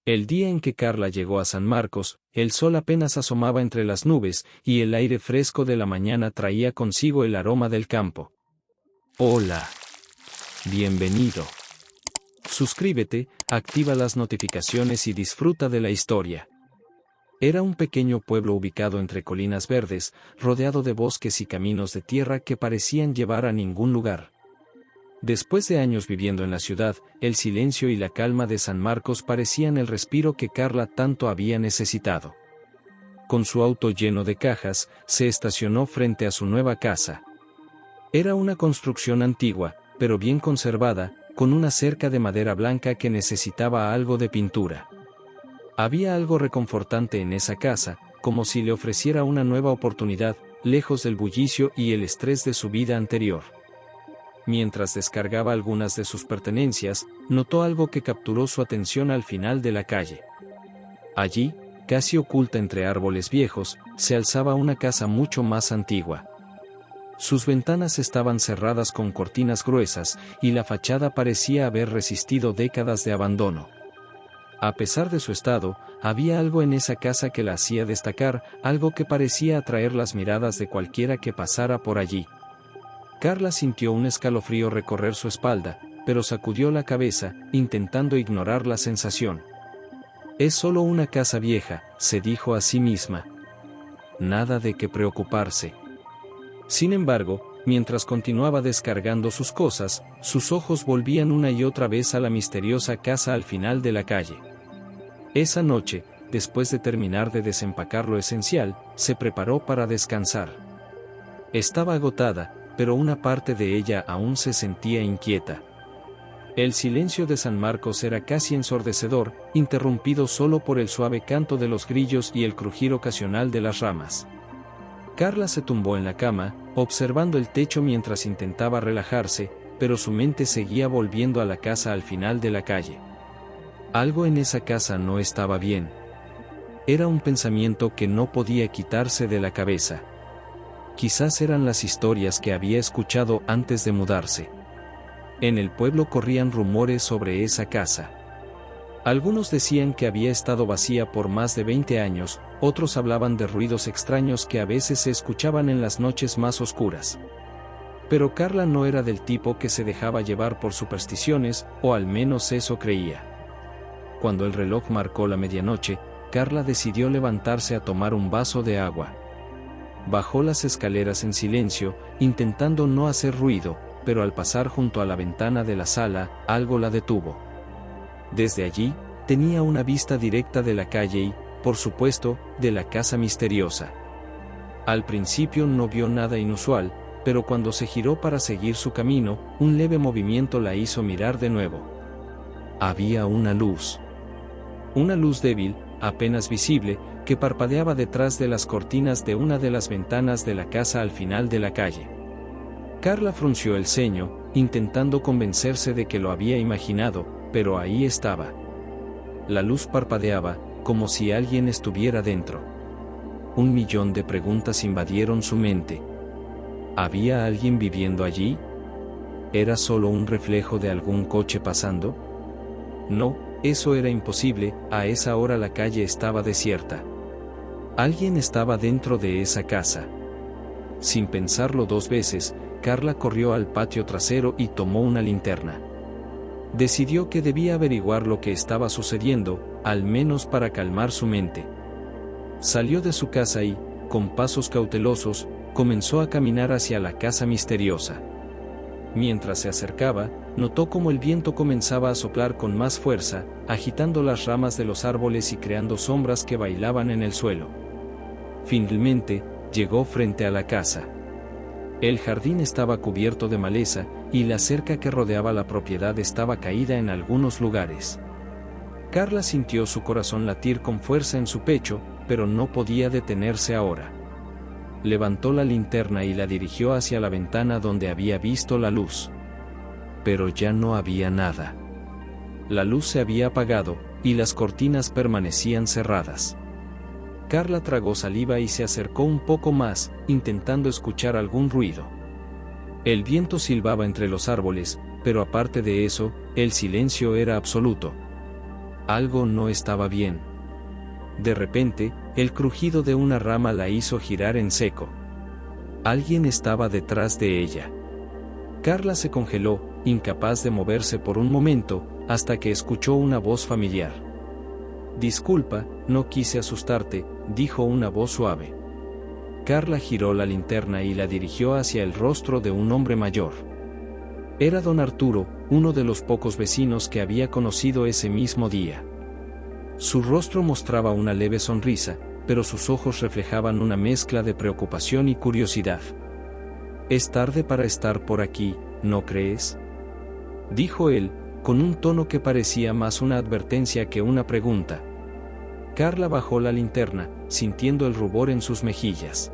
El día en que Carla llegó a San Marcos, el sol apenas asomaba entre las nubes, y el aire fresco de la mañana traía consigo el aroma del campo. Hola. Bienvenido. Suscríbete, activa las notificaciones y disfruta de la historia. Era un pequeño pueblo ubicado entre colinas verdes, rodeado de bosques y caminos de tierra que parecían llevar a ningún lugar. Después de años viviendo en la ciudad, el silencio y la calma de San Marcos parecían el respiro que Carla tanto había necesitado. Con su auto lleno de cajas, se estacionó frente a su nueva casa. Era una construcción antigua, pero bien conservada, con una cerca de madera blanca que necesitaba algo de pintura. Había algo reconfortante en esa casa, como si le ofreciera una nueva oportunidad, lejos del bullicio y el estrés de su vida anterior. Mientras descargaba algunas de sus pertenencias, notó algo que capturó su atención al final de la calle. Allí, casi oculta entre árboles viejos, se alzaba una casa mucho más antigua. Sus ventanas estaban cerradas con cortinas gruesas, y la fachada parecía haber resistido décadas de abandono. A pesar de su estado, había algo en esa casa que la hacía destacar, algo que parecía atraer las miradas de cualquiera que pasara por allí. Carla sintió un escalofrío recorrer su espalda, pero sacudió la cabeza, intentando ignorar la sensación. Es solo una casa vieja, se dijo a sí misma. Nada de qué preocuparse. Sin embargo, mientras continuaba descargando sus cosas, sus ojos volvían una y otra vez a la misteriosa casa al final de la calle. Esa noche, después de terminar de desempacar lo esencial, se preparó para descansar. Estaba agotada, pero una parte de ella aún se sentía inquieta. El silencio de San Marcos era casi ensordecedor, interrumpido solo por el suave canto de los grillos y el crujir ocasional de las ramas. Carla se tumbó en la cama, observando el techo mientras intentaba relajarse, pero su mente seguía volviendo a la casa al final de la calle. Algo en esa casa no estaba bien. Era un pensamiento que no podía quitarse de la cabeza. Quizás eran las historias que había escuchado antes de mudarse. En el pueblo corrían rumores sobre esa casa. Algunos decían que había estado vacía por más de 20 años, otros hablaban de ruidos extraños que a veces se escuchaban en las noches más oscuras. Pero Carla no era del tipo que se dejaba llevar por supersticiones, o al menos eso creía. Cuando el reloj marcó la medianoche, Carla decidió levantarse a tomar un vaso de agua. Bajó las escaleras en silencio, intentando no hacer ruido, pero al pasar junto a la ventana de la sala, algo la detuvo. Desde allí, tenía una vista directa de la calle y, por supuesto, de la casa misteriosa. Al principio no vio nada inusual, pero cuando se giró para seguir su camino, un leve movimiento la hizo mirar de nuevo. Había una luz. Una luz débil, apenas visible, que parpadeaba detrás de las cortinas de una de las ventanas de la casa al final de la calle. Carla frunció el ceño, intentando convencerse de que lo había imaginado, pero ahí estaba. La luz parpadeaba, como si alguien estuviera dentro. 1.000.000 de preguntas invadieron su mente. ¿Había alguien viviendo allí? ¿Era solo un reflejo de algún coche pasando? No, eso era imposible, a esa hora la calle estaba desierta. Alguien estaba dentro de esa casa. Sin pensarlo 2 veces, Carla corrió al patio trasero y tomó una linterna. Decidió que debía averiguar lo que estaba sucediendo, al menos para calmar su mente. Salió de su casa y, con pasos cautelosos, comenzó a caminar hacia la casa misteriosa. Mientras se acercaba, notó cómo el viento comenzaba a soplar con más fuerza, agitando las ramas de los árboles y creando sombras que bailaban en el suelo. Finalmente, llegó frente a la casa. El jardín estaba cubierto de maleza, y la cerca que rodeaba la propiedad estaba caída en algunos lugares. Carla sintió su corazón latir con fuerza en su pecho, pero no podía detenerse ahora. Levantó la linterna y la dirigió hacia la ventana donde había visto la luz. Pero ya no había nada. La luz se había apagado, y las cortinas permanecían cerradas. Carla tragó saliva y se acercó un poco más, intentando escuchar algún ruido. El viento silbaba entre los árboles, pero aparte de eso, el silencio era absoluto. Algo no estaba bien. De repente, el crujido de una rama la hizo girar en seco. Alguien estaba detrás de ella. Carla se congeló, incapaz de moverse por un momento, hasta que escuchó una voz familiar. «Disculpa, no quise asustarte», dijo una voz suave. Carla giró la linterna y la dirigió hacia el rostro de un hombre mayor. Era don Arturo, uno de los pocos vecinos que había conocido ese mismo día. Su rostro mostraba una leve sonrisa, pero sus ojos reflejaban una mezcla de preocupación y curiosidad. «Es tarde para estar por aquí, ¿no crees?», dijo él, con un tono que parecía más una advertencia que una pregunta. Carla bajó la linterna, sintiendo el rubor en sus mejillas.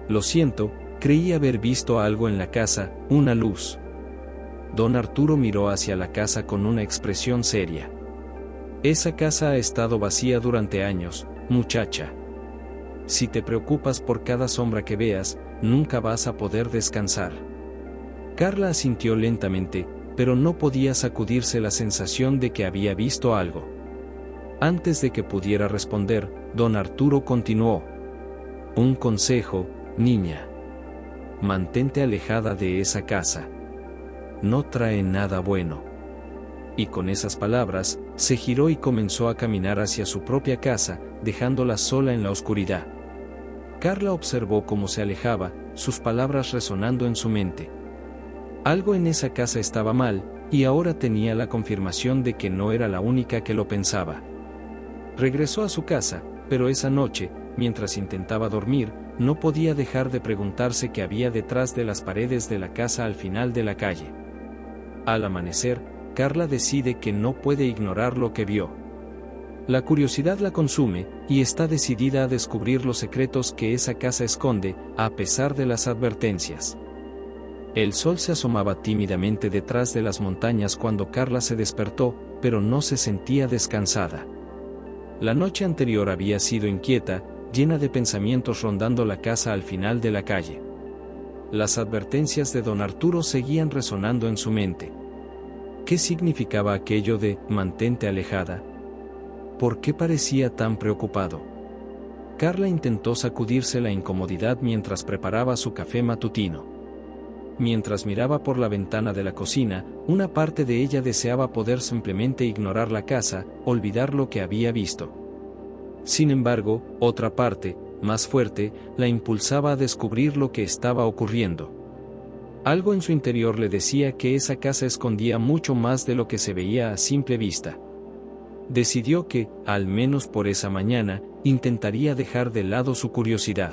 «Lo siento, creí haber visto algo en la casa, una luz». Don Arturo miró hacia la casa con una expresión seria. «Esa casa ha estado vacía durante años, muchacha. Si te preocupas por cada sombra que veas, nunca vas a poder descansar». Carla asintió lentamente, pero no podía sacudirse la sensación de que había visto algo. Antes de que pudiera responder, don Arturo continuó. «Un consejo, niña. Mantente alejada de esa casa. No trae nada bueno». Y con esas palabras, se giró y comenzó a caminar hacia su propia casa, dejándola sola en la oscuridad. Carla observó cómo se alejaba, sus palabras resonando en su mente. Algo en esa casa estaba mal, y ahora tenía la confirmación de que no era la única que lo pensaba. Regresó a su casa, pero esa noche, mientras intentaba dormir, no podía dejar de preguntarse qué había detrás de las paredes de la casa al final de la calle. Al amanecer, Carla decide que no puede ignorar lo que vio. La curiosidad la consume, y está decidida a descubrir los secretos que esa casa esconde, a pesar de las advertencias. El sol se asomaba tímidamente detrás de las montañas cuando Carla se despertó, pero no se sentía descansada. La noche anterior había sido inquieta, llena de pensamientos rondando la casa al final de la calle. Las advertencias de don Arturo seguían resonando en su mente. ¿Qué significaba aquello de «mantente alejada»? ¿Por qué parecía tan preocupado? Carla intentó sacudirse la incomodidad mientras preparaba su café matutino. Mientras miraba por la ventana de la cocina, una parte de ella deseaba poder simplemente ignorar la casa, olvidar lo que había visto. Sin embargo, otra parte, más fuerte, la impulsaba a descubrir lo que estaba ocurriendo. Algo en su interior le decía que esa casa escondía mucho más de lo que se veía a simple vista. Decidió que, al menos por esa mañana, intentaría dejar de lado su curiosidad.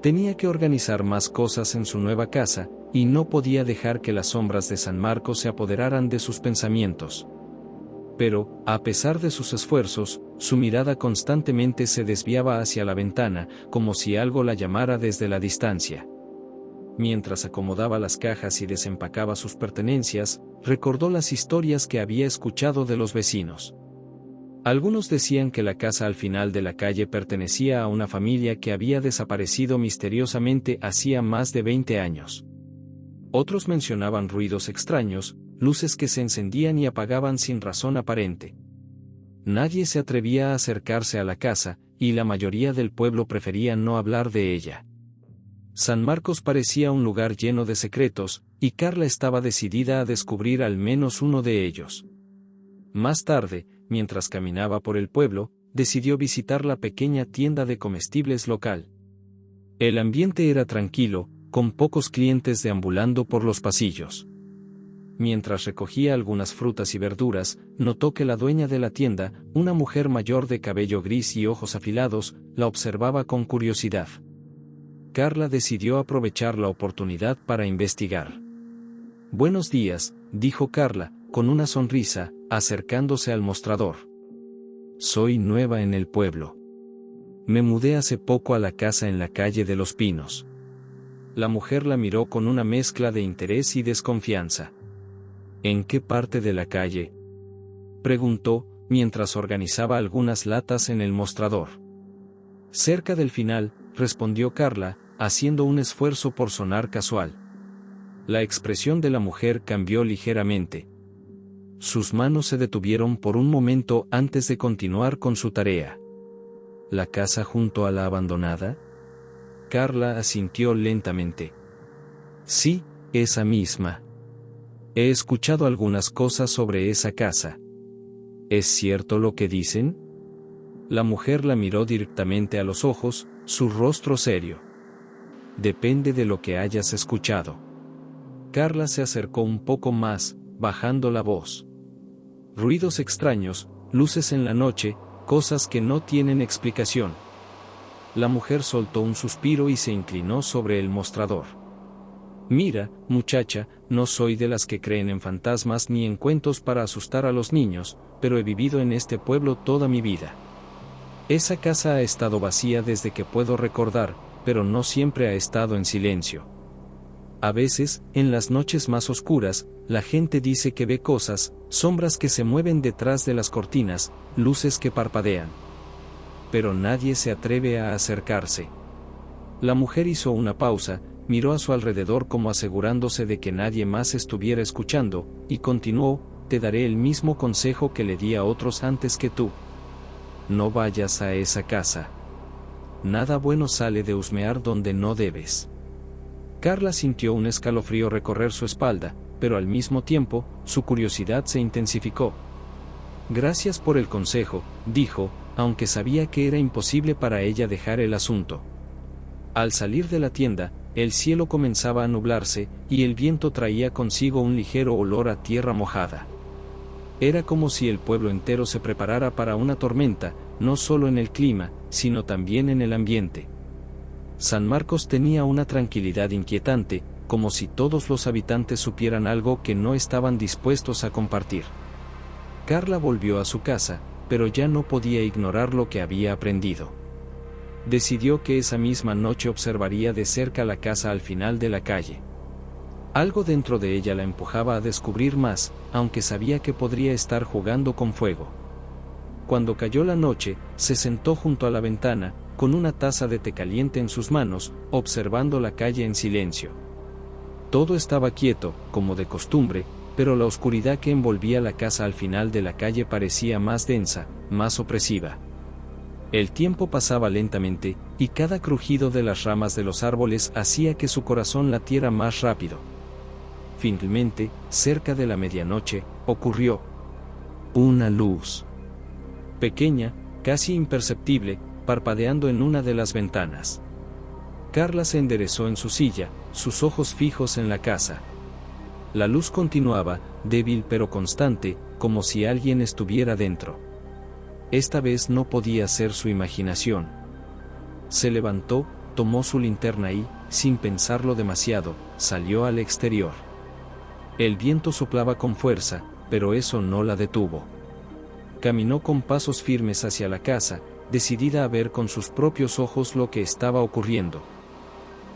Tenía que organizar más cosas en su nueva casa, y no podía dejar que las sombras de San Marcos se apoderaran de sus pensamientos. Pero, a pesar de sus esfuerzos, su mirada constantemente se desviaba hacia la ventana, como si algo la llamara desde la distancia. Mientras acomodaba las cajas y desempacaba sus pertenencias, recordó las historias que había escuchado de los vecinos. Algunos decían que la casa al final de la calle pertenecía a una familia que había desaparecido misteriosamente hacía más de 20 años. Otros mencionaban ruidos extraños, luces que se encendían y apagaban sin razón aparente. Nadie se atrevía a acercarse a la casa, y la mayoría del pueblo prefería no hablar de ella. San Marcos parecía un lugar lleno de secretos, y Carla estaba decidida a descubrir al menos uno de ellos. Más tarde, mientras caminaba por el pueblo, decidió visitar la pequeña tienda de comestibles local. El ambiente era tranquilo, con pocos clientes deambulando por los pasillos. Mientras recogía algunas frutas y verduras, notó que la dueña de la tienda, una mujer mayor de cabello gris y ojos afilados, la observaba con curiosidad. Carla decidió aprovechar la oportunidad para investigar. «Buenos días», dijo Carla, con una sonrisa, acercándose al mostrador. «Soy nueva en el pueblo. Me mudé hace poco a la casa en la calle de los Pinos». La mujer la miró con una mezcla de interés y desconfianza. «¿En qué parte de la calle?», preguntó, mientras organizaba algunas latas en el mostrador. «Cerca del final», respondió Carla, haciendo un esfuerzo por sonar casual. La expresión de la mujer cambió ligeramente. Sus manos se detuvieron por un momento antes de continuar con su tarea. ¿La casa junto a la abandonada? Carla asintió lentamente. Sí, esa misma. He escuchado algunas cosas sobre esa casa. ¿Es cierto lo que dicen? La mujer la miró directamente a los ojos, su rostro serio. Depende de lo que hayas escuchado. Carla se acercó un poco más, bajando la voz. Ruidos extraños, luces en la noche, cosas que no tienen explicación. La mujer soltó un suspiro y se inclinó sobre el mostrador. Mira, muchacha, no soy de las que creen en fantasmas ni en cuentos para asustar a los niños, pero he vivido en este pueblo toda mi vida. Esa casa ha estado vacía desde que puedo recordar, pero no siempre ha estado en silencio. A veces, en las noches más oscuras, la gente dice que ve cosas, sombras que se mueven detrás de las cortinas, luces que parpadean. Pero nadie se atreve a acercarse. La mujer hizo una pausa, miró a su alrededor como asegurándose de que nadie más estuviera escuchando, y continuó: te daré el mismo consejo que le di a otros antes que tú. No vayas a esa casa. Nada bueno sale de husmear donde no debes. Carla sintió un escalofrío recorrer su espalda, pero al mismo tiempo, su curiosidad se intensificó. Gracias por el consejo, dijo, aunque sabía que era imposible para ella dejar el asunto. Al salir de la tienda, el cielo comenzaba a nublarse, y el viento traía consigo un ligero olor a tierra mojada. Era como si el pueblo entero se preparara para una tormenta, no solo en el clima, sino también en el ambiente. San Marcos tenía una tranquilidad inquietante, como si todos los habitantes supieran algo que no estaban dispuestos a compartir. Carla volvió a su casa, pero ya no podía ignorar lo que había aprendido. Decidió que esa misma noche observaría de cerca la casa al final de la calle. Algo dentro de ella la empujaba a descubrir más, aunque sabía que podría estar jugando con fuego. Cuando cayó la noche, se sentó junto a la ventana, con una taza de té caliente en sus manos, observando la calle en silencio. Todo estaba quieto, como de costumbre, pero la oscuridad que envolvía la casa al final de la calle parecía más densa, más opresiva. El tiempo pasaba lentamente, y cada crujido de las ramas de los árboles hacía que su corazón latiera más rápido. Finalmente, cerca de la medianoche, ocurrió. Una luz. Pequeña, casi imperceptible, parpadeando en una de las ventanas. Carla se enderezó en su silla, sus ojos fijos en la casa. La luz continuaba, débil pero constante, como si alguien estuviera dentro. Esta vez no podía ser su imaginación. Se levantó, tomó su linterna y, sin pensarlo demasiado, salió al exterior. El viento soplaba con fuerza, pero eso no la detuvo. Caminó con pasos firmes hacia la casa, decidida a ver con sus propios ojos lo que estaba ocurriendo.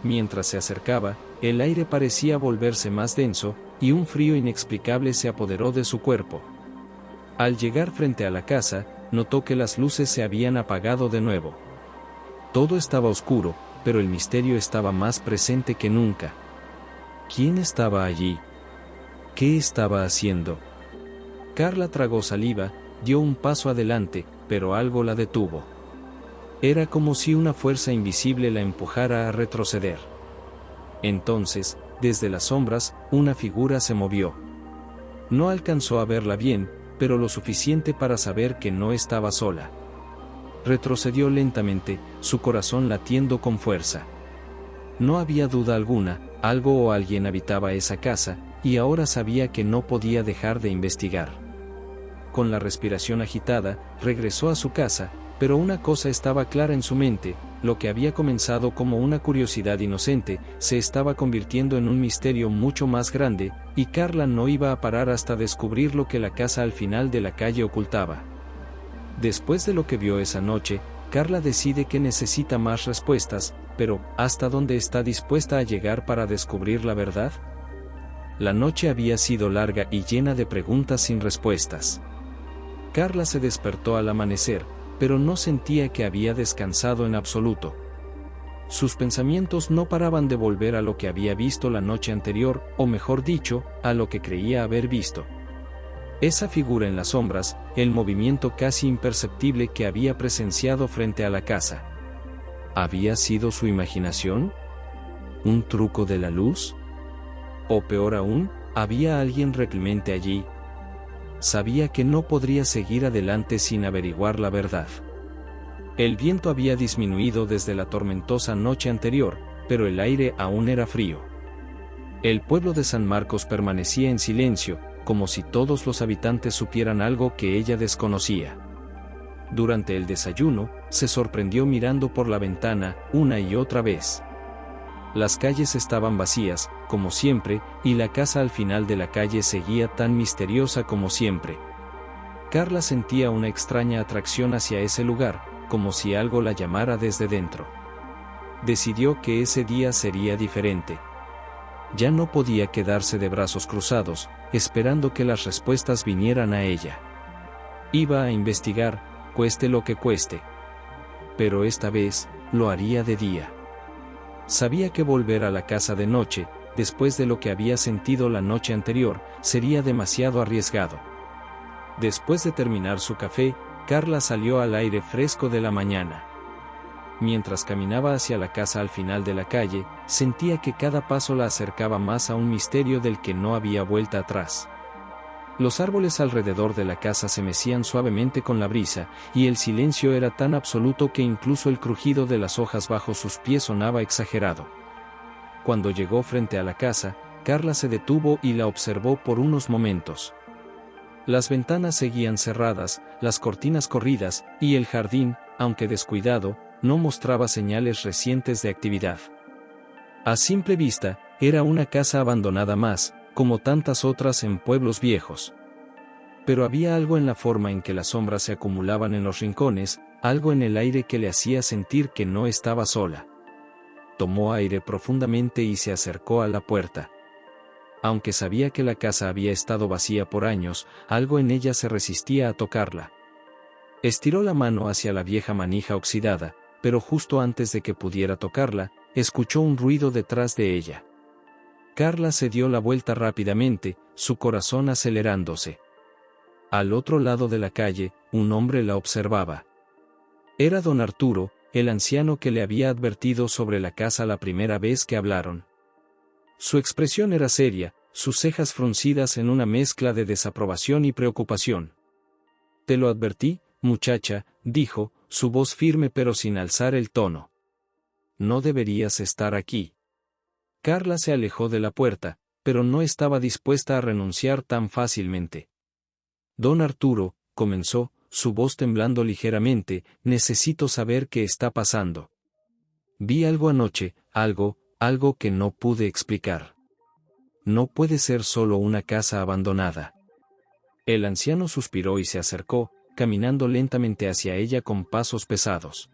Mientras se acercaba, el aire parecía volverse más denso, y un frío inexplicable se apoderó de su cuerpo. Al llegar frente a la casa, notó que las luces se habían apagado de nuevo. Todo estaba oscuro, pero el misterio estaba más presente que nunca. ¿Quién estaba allí? ¿Qué estaba haciendo? Carla tragó saliva, dio un paso adelante, pero algo la detuvo. Era como si una fuerza invisible la empujara a retroceder. Entonces, desde las sombras, una figura se movió. No alcanzó a verla bien, pero lo suficiente para saber que no estaba sola. Retrocedió lentamente, su corazón latiendo con fuerza. No había duda alguna, algo o alguien habitaba esa casa, y ahora sabía que no podía dejar de investigar. Con la respiración agitada, regresó a su casa, pero una cosa estaba clara en su mente: lo que había comenzado como una curiosidad inocente, se estaba convirtiendo en un misterio mucho más grande, y Carla no iba a parar hasta descubrir lo que la casa al final de la calle ocultaba. Después de lo que vio esa noche, Carla decide que necesita más respuestas, pero ¿hasta dónde está dispuesta a llegar para descubrir la verdad? La noche había sido larga y llena de preguntas sin respuestas. Carla se despertó al amanecer, pero no sentía que había descansado en absoluto. Sus pensamientos no paraban de volver a lo que había visto la noche anterior, o mejor dicho, a lo que creía haber visto. Esa figura en las sombras, el movimiento casi imperceptible que había presenciado frente a la casa. ¿Había sido su imaginación? ¿Un truco de la luz? O peor aún, ¿había alguien realmente allí? Sabía que no podría seguir adelante sin averiguar la verdad. El viento había disminuido desde la tormentosa noche anterior, pero el aire aún era frío. El pueblo de San Marcos permanecía en silencio, como si todos los habitantes supieran algo que ella desconocía. Durante el desayuno, se sorprendió mirando por la ventana, una y otra vez. Las calles estaban vacías, como siempre, y la casa al final de la calle seguía tan misteriosa como siempre. Carla sentía una extraña atracción hacia ese lugar, como si algo la llamara desde dentro. Decidió que ese día sería diferente. Ya no podía quedarse de brazos cruzados, esperando que las respuestas vinieran a ella. Iba a investigar, cueste lo que cueste. Pero esta vez, lo haría de día. Sabía que volver a la casa de noche, después de lo que había sentido la noche anterior, sería demasiado arriesgado. Después de terminar su café, Carla salió al aire fresco de la mañana. Mientras caminaba hacia la casa al final de la calle, sentía que cada paso la acercaba más a un misterio del que no había vuelta atrás. Los árboles alrededor de la casa se mecían suavemente con la brisa, y el silencio era tan absoluto que incluso el crujido de las hojas bajo sus pies sonaba exagerado. Cuando llegó frente a la casa, Carla se detuvo y la observó por unos momentos. Las ventanas seguían cerradas, las cortinas corridas, y el jardín, aunque descuidado, no mostraba señales recientes de actividad. A simple vista, era una casa abandonada más, como tantas otras en pueblos viejos. Pero había algo en la forma en que las sombras se acumulaban en los rincones, algo en el aire que le hacía sentir que no estaba sola. Tomó aire profundamente y se acercó a la puerta. Aunque sabía que la casa había estado vacía por años, algo en ella se resistía a tocarla. Estiró la mano hacia la vieja manija oxidada, pero justo antes de que pudiera tocarla, escuchó un ruido detrás de ella. Carla se dio la vuelta rápidamente, su corazón acelerándose. Al otro lado de la calle, un hombre la observaba. Era don Arturo, el anciano que le había advertido sobre la casa la primera vez que hablaron. Su expresión era seria, sus cejas fruncidas en una mezcla de desaprobación y preocupación. «Te lo advertí, muchacha», dijo, su voz firme pero sin alzar el tono. «No deberías estar aquí». Carla se alejó de la puerta, pero no estaba dispuesta a renunciar tan fácilmente. «Don Arturo», comenzó, su voz temblando ligeramente, «necesito saber qué está pasando. Vi algo anoche, algo que no pude explicar. No puede ser solo una casa abandonada». El anciano suspiró y se acercó, caminando lentamente hacia ella con pasos pesados.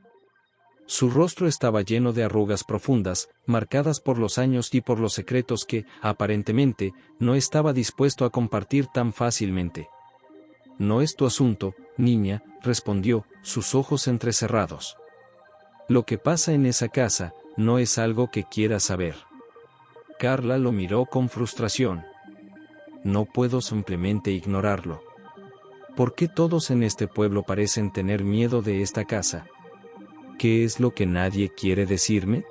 Su rostro estaba lleno de arrugas profundas, marcadas por los años y por los secretos que, aparentemente, no estaba dispuesto a compartir tan fácilmente. «No es tu asunto, niña», respondió, sus ojos entrecerrados. «Lo que pasa en esa casa, no es algo que quieras saber». Carla lo miró con frustración. «No puedo simplemente ignorarlo. ¿Por qué todos en este pueblo parecen tener miedo de esta casa? ¿Qué es lo que nadie quiere decirme?»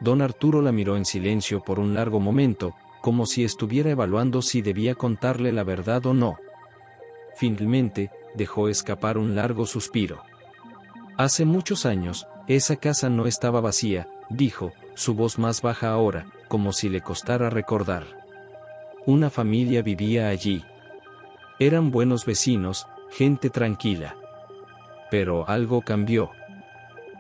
Don Arturo la miró en silencio por un largo momento, como si estuviera evaluando si debía contarle la verdad o no. Finalmente, dejó escapar un largo suspiro. «Hace muchos años, esa casa no estaba vacía», dijo, su voz más baja ahora, como si le costara recordar. «Una familia vivía allí. Eran buenos vecinos, gente tranquila. Pero algo cambió.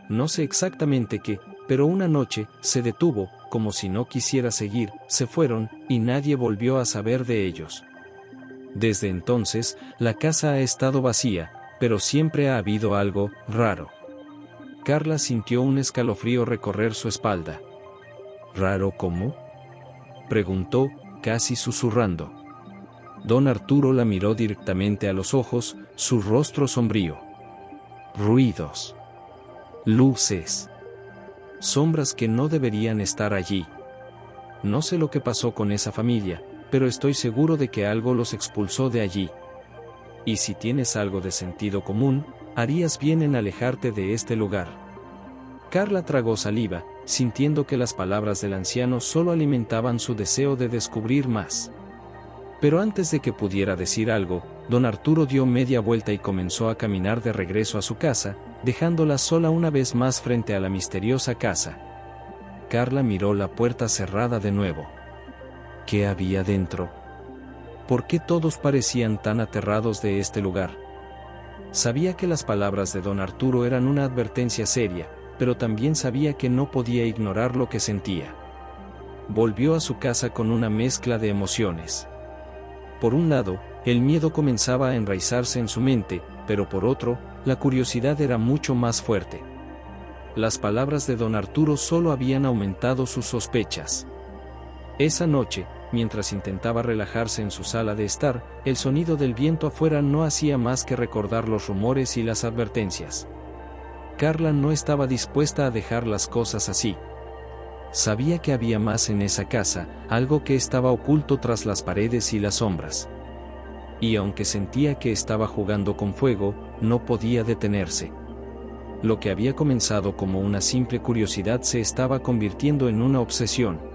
No sé exactamente qué, pero una noche, se detuvo, como si no quisiera seguir, se fueron, y nadie volvió a saber de ellos. Desde entonces, la casa ha estado vacía, pero siempre ha habido algo raro». Carla sintió un escalofrío recorrer su espalda. «¿Raro cómo?», preguntó, casi susurrando. Don Arturo la miró directamente a los ojos, su rostro sombrío. «Ruidos. Luces. Sombras que no deberían estar allí. No sé lo que pasó con esa familia, pero estoy seguro de que algo los expulsó de allí. Y si tienes algo de sentido común, harías bien en alejarte de este lugar. Carla tragó saliva, sintiendo que las palabras del anciano solo alimentaban su deseo de descubrir más. Pero antes de que pudiera decir algo, don Arturo dio media vuelta y comenzó a caminar de regreso a su casa, dejándola sola una vez más frente a la misteriosa casa. Carla miró la puerta cerrada de nuevo. ¿Qué había dentro? ¿Por qué todos parecían tan aterrados de este lugar? Sabía que las palabras de don Arturo eran una advertencia seria, pero también sabía que no podía ignorar lo que sentía. Volvió a su casa con una mezcla de emociones. Por un lado, el miedo comenzaba a enraizarse en su mente, pero por otro, la curiosidad era mucho más fuerte. Las palabras de don Arturo solo habían aumentado sus sospechas. Esa noche, mientras intentaba relajarse en su sala de estar, el sonido del viento afuera no hacía más que recordar los rumores y las advertencias. Carla no estaba dispuesta a dejar las cosas así. Sabía que había más en esa casa, algo que estaba oculto tras las paredes y las sombras. Y aunque sentía que estaba jugando con fuego, no podía detenerse. Lo que había comenzado como una simple curiosidad se estaba convirtiendo en una obsesión.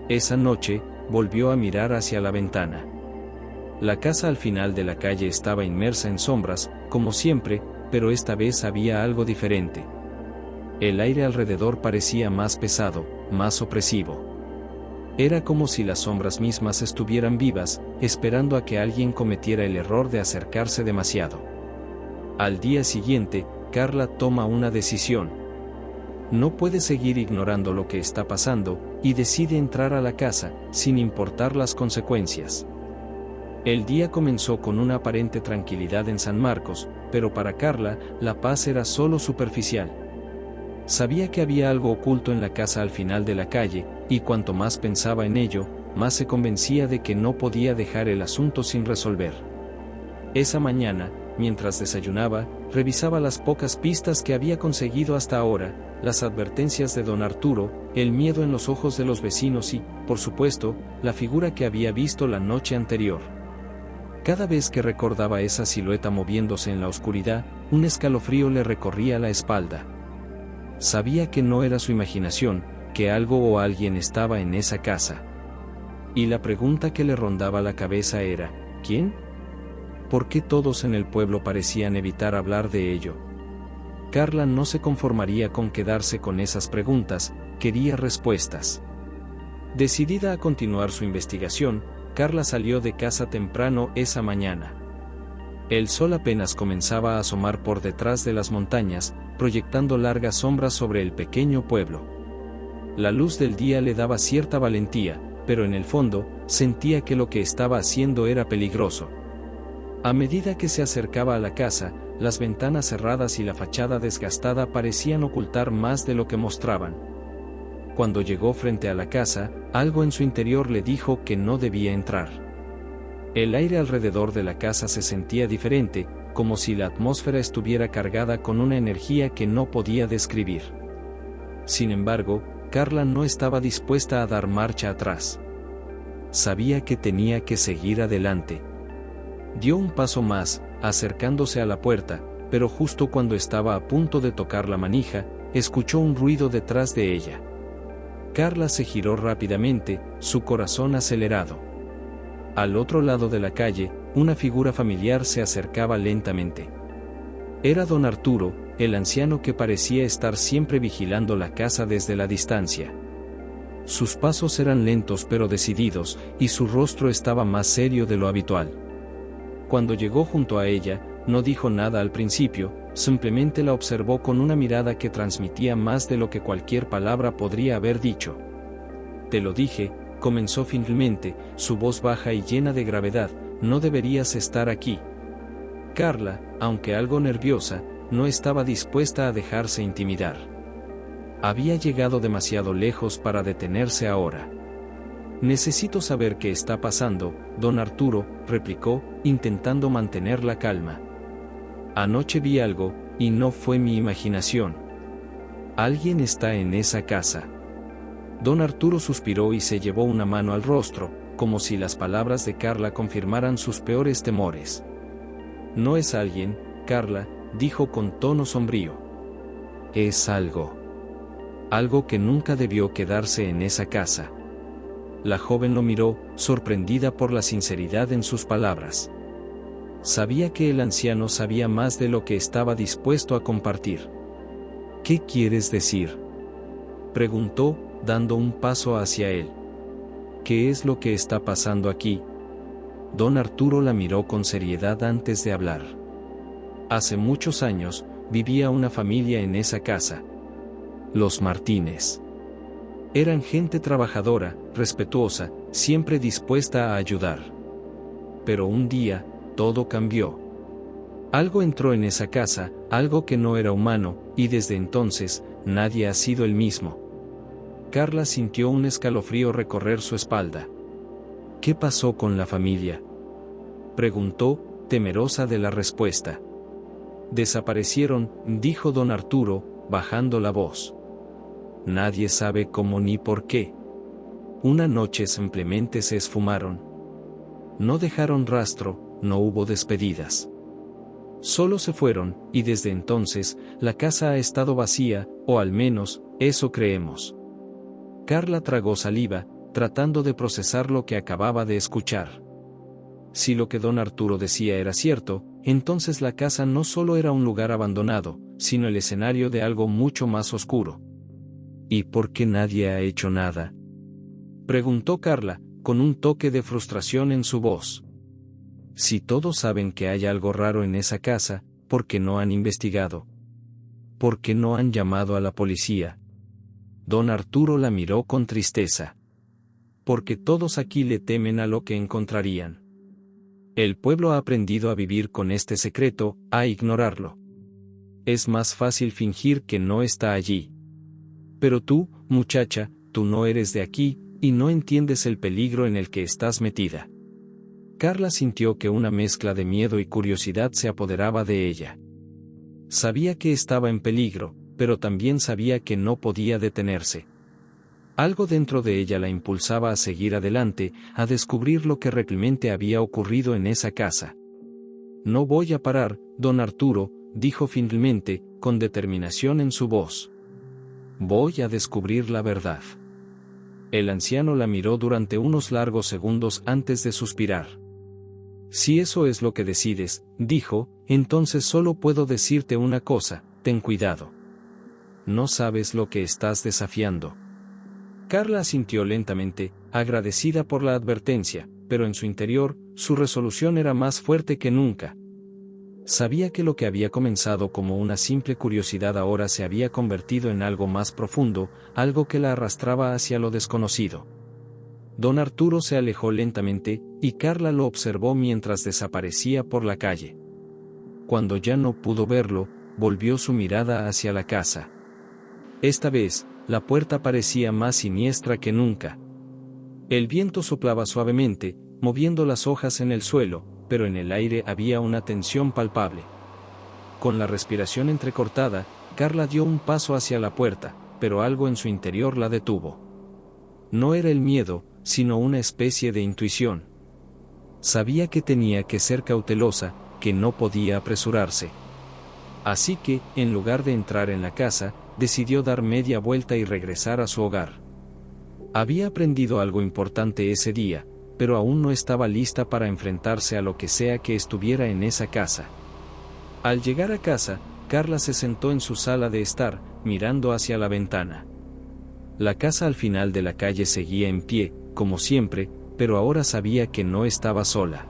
Esa noche, volvió a mirar hacia la ventana. La casa al final de la calle estaba inmersa en sombras, como siempre, pero esta vez había algo diferente. El aire alrededor parecía más pesado, más opresivo. Era como si las sombras mismas estuvieran vivas, esperando a que alguien cometiera el error de acercarse demasiado. Al día siguiente, Carla toma una decisión. No puede seguir ignorando lo que está pasando, y decide entrar a la casa, sin importar las consecuencias. El día comenzó con una aparente tranquilidad en San Marcos, pero para Carla, la paz era solo superficial. Sabía que había algo oculto en la casa al final de la calle, y cuanto más pensaba en ello, más se convencía de que no podía dejar el asunto sin resolver. Esa mañana, mientras desayunaba, revisaba las pocas pistas que había conseguido hasta ahora, las advertencias de don Arturo, el miedo en los ojos de los vecinos y, por supuesto, la figura que había visto la noche anterior. Cada vez que recordaba esa silueta moviéndose en la oscuridad, un escalofrío le recorría la espalda. Sabía que no era su imaginación, que algo o alguien estaba en esa casa. Y la pregunta que le rondaba la cabeza era, ¿quién? ¿Por qué todos en el pueblo parecían evitar hablar de ello? Carla no se conformaría con quedarse con esas preguntas, quería respuestas. Decidida a continuar su investigación, Carla salió de casa temprano esa mañana. El sol apenas comenzaba a asomar por detrás de las montañas, proyectando largas sombras sobre el pequeño pueblo. La luz del día le daba cierta valentía, pero en el fondo, sentía que lo que estaba haciendo era peligroso. A medida que se acercaba a la casa, las ventanas cerradas y la fachada desgastada parecían ocultar más de lo que mostraban. Cuando llegó frente a la casa, algo en su interior le dijo que no debía entrar. El aire alrededor de la casa se sentía diferente, como si la atmósfera estuviera cargada con una energía que no podía describir. Sin embargo, Carla no estaba dispuesta a dar marcha atrás. Sabía que tenía que seguir adelante. Dio un paso más, acercándose a la puerta, pero justo cuando estaba a punto de tocar la manija, escuchó un ruido detrás de ella. Carla se giró rápidamente, su corazón acelerado. Al otro lado de la calle, una figura familiar se acercaba lentamente. Era don Arturo, el anciano que parecía estar siempre vigilando la casa desde la distancia. Sus pasos eran lentos pero decididos, y su rostro estaba más serio de lo habitual. Cuando llegó junto a ella, no dijo nada al principio, simplemente la observó con una mirada que transmitía más de lo que cualquier palabra podría haber dicho. «Te lo dije», comenzó finalmente, su voz baja y llena de gravedad, «no deberías estar aquí». Carla, aunque algo nerviosa, no estaba dispuesta a dejarse intimidar. Había llegado demasiado lejos para detenerse ahora. «Necesito saber qué está pasando», don Arturo, replicó, intentando mantener la calma. «Anoche vi algo, y no fue mi imaginación. Alguien está en esa casa». Don Arturo suspiró y se llevó una mano al rostro, como si las palabras de Carla confirmaran sus peores temores. No es alguien, Carla, dijo con tono sombrío. Es algo. Algo que nunca debió quedarse en esa casa. La joven lo miró, sorprendida por la sinceridad en sus palabras. Sabía que el anciano sabía más de lo que estaba dispuesto a compartir. ¿Qué quieres decir?, preguntó, dando un paso hacia él. ¿Qué es lo que está pasando aquí? Don Arturo la miró con seriedad antes de hablar. Hace muchos años, vivía una familia en esa casa. Los Martínez. Eran gente trabajadora, respetuosa, siempre dispuesta a ayudar. Pero un día, todo cambió. Algo entró en esa casa, algo que no era humano, y desde entonces, nadie ha sido el mismo. Carla sintió un escalofrío recorrer su espalda. ¿Qué pasó con la familia?, preguntó, temerosa de la respuesta. Desaparecieron, dijo don Arturo, bajando la voz. Nadie sabe cómo ni por qué. Una noche simplemente se esfumaron. No dejaron rastro, no hubo despedidas. Solo se fueron, y desde entonces, la casa ha estado vacía, o al menos, eso creemos. Carla tragó saliva, tratando de procesar lo que acababa de escuchar. Si lo que don Arturo decía era cierto, entonces la casa no solo era un lugar abandonado, sino el escenario de algo mucho más oscuro. ¿Y por qué nadie ha hecho nada?, preguntó Carla, con un toque de frustración en su voz. Si todos saben que hay algo raro en esa casa, ¿por qué no han investigado? ¿Por qué no han llamado a la policía? Don Arturo la miró con tristeza. Porque todos aquí le temen a lo que encontrarían. El pueblo ha aprendido a vivir con este secreto, a ignorarlo. Es más fácil fingir que no está allí. Pero tú, muchacha, tú no eres de aquí, y no entiendes el peligro en el que estás metida. Carla sintió que una mezcla de miedo y curiosidad se apoderaba de ella. Sabía que estaba en peligro, pero también sabía que no podía detenerse. Algo dentro de ella la impulsaba a seguir adelante, a descubrir lo que realmente había ocurrido en esa casa. No voy a parar, don Arturo, dijo finalmente, con determinación en su voz. Voy a descubrir la verdad. El anciano la miró durante unos largos segundos antes de suspirar. Si eso es lo que decides, dijo, entonces solo puedo decirte una cosa, ten cuidado. No sabes lo que estás desafiando. Carla asintió lentamente, agradecida por la advertencia, pero en su interior, su resolución era más fuerte que nunca. Sabía que lo que había comenzado como una simple curiosidad ahora se había convertido en algo más profundo, algo que la arrastraba hacia lo desconocido. Don Arturo se alejó lentamente, y Carla lo observó mientras desaparecía por la calle. Cuando ya no pudo verlo, volvió su mirada hacia la casa. Esta vez, la puerta parecía más siniestra que nunca. El viento soplaba suavemente, moviendo las hojas en el suelo, pero en el aire había una tensión palpable. Con la respiración entrecortada, Carla dio un paso hacia la puerta, pero algo en su interior la detuvo. No era el miedo, sino una especie de intuición. Sabía que tenía que ser cautelosa, que no podía apresurarse. Así que, en lugar de entrar en la casa, decidió dar media vuelta y regresar a su hogar. Había aprendido algo importante ese día, pero aún no estaba lista para enfrentarse a lo que sea que estuviera en esa casa. Al llegar a casa, Carla se sentó en su sala de estar, mirando hacia la ventana. La casa al final de la calle seguía en pie, como siempre, pero ahora sabía que no estaba sola.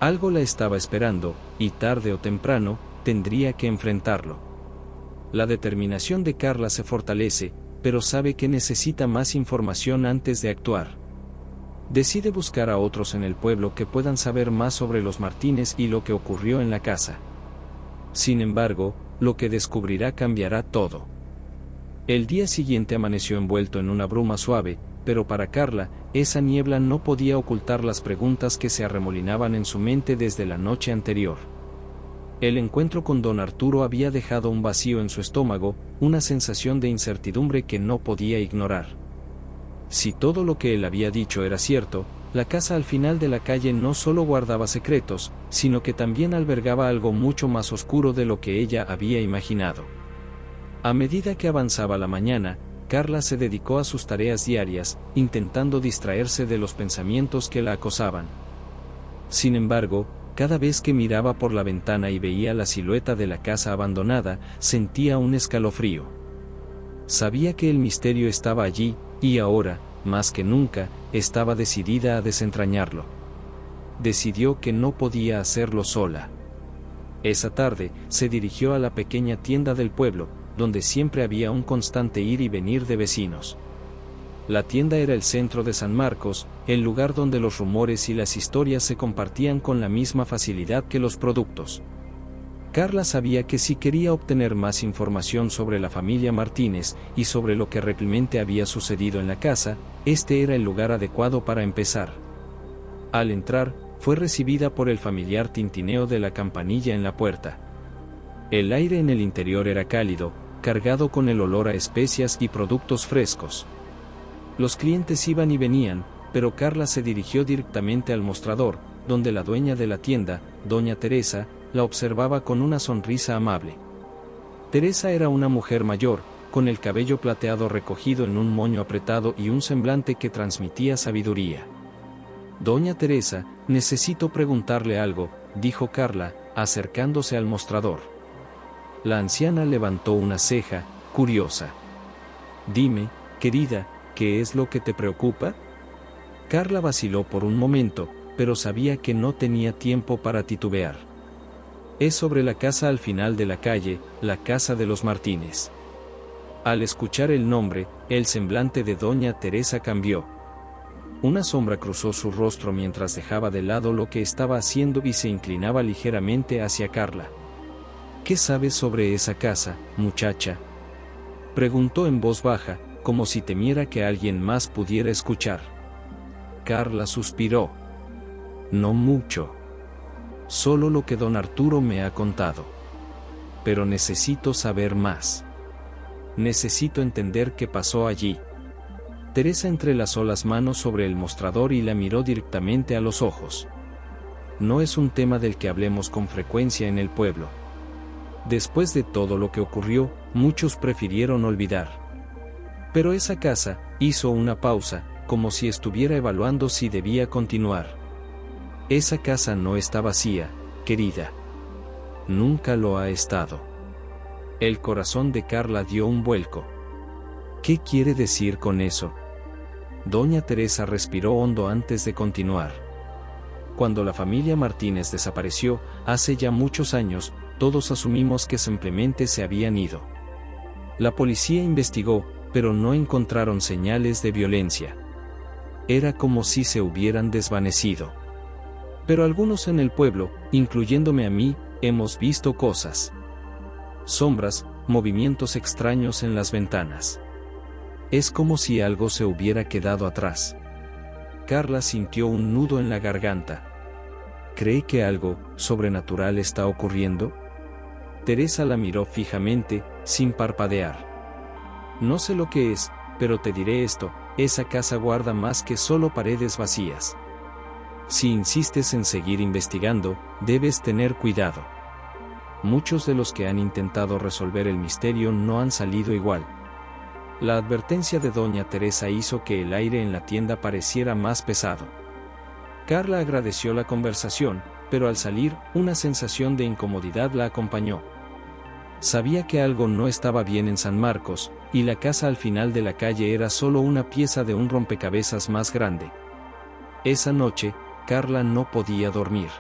Algo la estaba esperando, y tarde o temprano, tendría que enfrentarlo. La determinación de Carla se fortalece, pero sabe que necesita más información antes de actuar. Decide buscar a otros en el pueblo que puedan saber más sobre los Martínez y lo que ocurrió en la casa. Sin embargo, lo que descubrirá cambiará todo. El día siguiente amaneció envuelto en una bruma suave, pero para Carla, esa niebla no podía ocultar las preguntas que se arremolinaban en su mente desde la noche anterior. El encuentro con don Arturo había dejado un vacío en su estómago, una sensación de incertidumbre que no podía ignorar. Si todo lo que él había dicho era cierto, La casa al final de la calle no solo guardaba secretos, sino que también albergaba algo mucho más oscuro de lo que ella había imaginado. A medida que avanzaba la mañana, Carla se dedicó a sus tareas diarias, intentando distraerse de los pensamientos que la acosaban. Sin embargo, cada vez que miraba por la ventana y veía la silueta de la casa abandonada, sentía un escalofrío. Sabía que el misterio estaba allí, y ahora, más que nunca, estaba decidida a desentrañarlo. Decidió que no podía hacerlo sola. Esa tarde, se dirigió a la pequeña tienda del pueblo, donde siempre había un constante ir y venir de vecinos. La tienda era el centro de San Marcos, el lugar donde los rumores y las historias se compartían con la misma facilidad que los productos. Carla sabía que si quería obtener más información sobre la familia Martínez y sobre lo que realmente había sucedido en la casa, este era el lugar adecuado para empezar. Al entrar, fue recibida por el familiar tintineo de la campanilla en la puerta. El aire en el interior era cálido, cargado con el olor a especias y productos frescos. Los clientes iban y venían, pero Carla se dirigió directamente al mostrador, donde la dueña de la tienda, doña Teresa, la observaba con una sonrisa amable. Teresa era una mujer mayor, con el cabello plateado recogido en un moño apretado y un semblante que transmitía sabiduría. «Doña Teresa, necesito preguntarle algo», dijo Carla, acercándose al mostrador. La anciana levantó una ceja, curiosa. «Dime, querida, ¿qué es lo que te preocupa?». Carla vaciló por un momento, pero sabía que no tenía tiempo para titubear. «Es sobre la casa al final de la calle, la casa de los Martínez». Al escuchar el nombre, el semblante de doña Teresa cambió. Una sombra cruzó su rostro mientras dejaba de lado lo que estaba haciendo y se inclinaba ligeramente hacia Carla. «¿Qué sabes sobre esa casa, muchacha?», preguntó en voz baja, como si temiera que alguien más pudiera escuchar. Carla suspiró. «No mucho. Solo lo que don Arturo me ha contado. Pero necesito saber más. Necesito entender qué pasó allí». Teresa entrelazó las manos sobre el mostrador y la miró directamente a los ojos. «No es un tema del que hablemos con frecuencia en el pueblo. Después de todo lo que ocurrió, muchos prefirieron olvidar. Pero esa casa», hizo una pausa, como si estuviera evaluando si debía continuar. «Esa casa no está vacía, querida. Nunca lo ha estado». El corazón de Carla dio un vuelco. «¿Qué quiere decir con eso?». Doña Teresa respiró hondo antes de continuar. «Cuando la familia Martínez desapareció, hace ya muchos años, todos asumimos que simplemente se habían ido. La policía investigó, pero no encontraron señales de violencia. Era como si se hubieran desvanecido. Pero algunos en el pueblo, incluyéndome a mí, hemos visto cosas. Sombras, movimientos extraños en las ventanas. Es como si algo se hubiera quedado atrás». Carla sintió un nudo en la garganta. «¿Cree que algo sobrenatural está ocurriendo?». Teresa la miró fijamente, sin parpadear. «No sé lo que es, pero te diré esto, esa casa guarda más que solo paredes vacías. Si insistes en seguir investigando, debes tener cuidado. Muchos de los que han intentado resolver el misterio no han salido igual». La advertencia de doña Teresa hizo que el aire en la tienda pareciera más pesado. Carla agradeció la conversación, pero al salir, una sensación de incomodidad la acompañó. Sabía que algo no estaba bien en San Marcos, y la casa al final de la calle era solo una pieza de un rompecabezas más grande. Esa noche, Carla no podía dormir.